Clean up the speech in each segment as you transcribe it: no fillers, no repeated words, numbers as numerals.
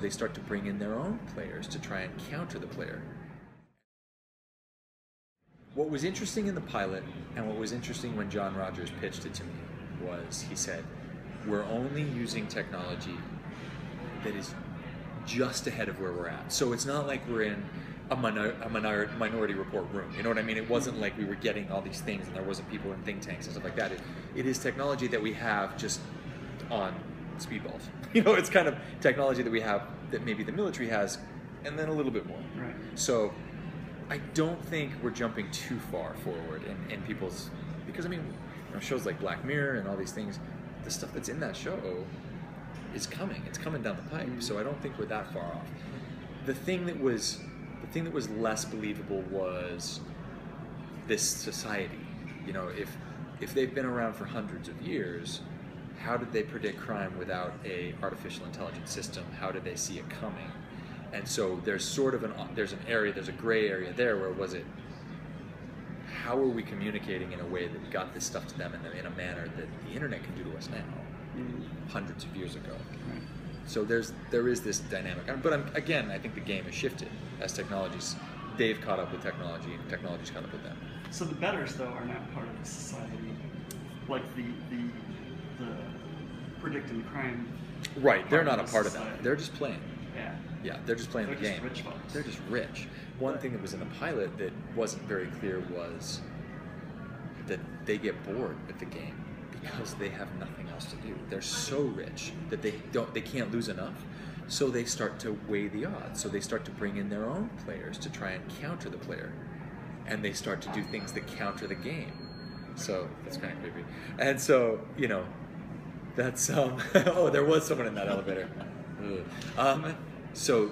They start to bring in their own players to try and counter the player. What was interesting in the pilot, and what was interesting when John Rogers pitched it to me, was he said, we're only using technology that is just ahead of where we're at. So it's not like we're in a minority report room. You know what I mean? It wasn't like we were getting all these things and there wasn't people in think tanks and stuff like that. It is technology that we have just on speedballs. You know, it's kind of technology that we have that maybe the military has, and then a little bit more. Right. So I don't think we're jumping too far forward in people's, because I mean, you know, shows like Black Mirror and all these things, the stuff that's in that show is coming. It's coming down the pipe. So I don't think we're that far off. The thing that was less believable was this society. You know, if they've been around for hundreds of years, how did they predict crime without a artificial intelligence system? How did they see it coming? And so there's sort of there's a gray area there where was it, how are we communicating in a way that got this stuff to them in a manner that the internet can do to us now, hundreds of years ago. Right. So there is this dynamic. But again, I think the game has shifted as they've caught up with technology and technology's caught up with them. So the betters, though, are not part of the society, like the predicting crime. Right, they're not a part of that. They're just playing. Yeah. Yeah, they're just playing the game. They're just rich folks. They're just rich. One thing that was in the pilot that wasn't very clear was that they get bored with the game because they have nothing else to do. They're so rich that they can't lose enough. So they start to weigh the odds. So they start to bring in their own players to try and counter the player. And they start to do things that counter the game. So that's kind of creepy. And so, you know, that's oh, there was someone in that elevator. So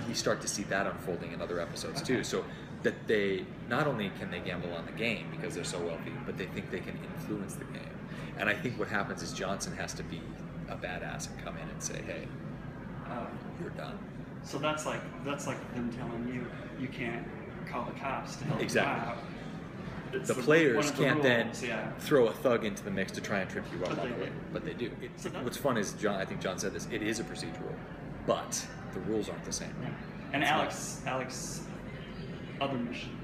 we start to see that unfolding in other episodes too. So that they not only can they gamble on the game because they're so wealthy, but they think they can influence the game. And I think what happens is Johnson has to be a badass and come in and say, "Hey, you're done." So that's like them telling you can't call the cops to help Exactly. you out. It's The players can't rules, then throw a thug into the mix to try and trip you up on the way. do. But they do. So What's fun is, I think John said this, it is a procedural, but the rules aren't the same. Yeah. And Alex, other mission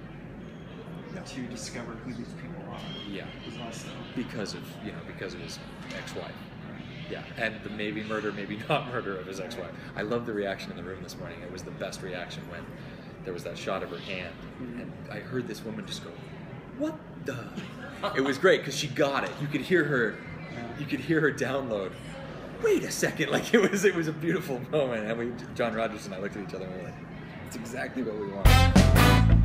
to discover who these people are. Yeah. Was also Because of his ex-wife. Yeah, and the maybe murder, maybe not murder of his ex-wife. I love the reaction in the room this morning. It was the best reaction when there was that shot of her hand, and I heard this woman just go, "What the?" It was great because she got it. You could hear her. You could hear her download. Wait a second! Like it was a beautiful moment, and John Rogers and I looked at each other and we were like, "It's exactly what we want."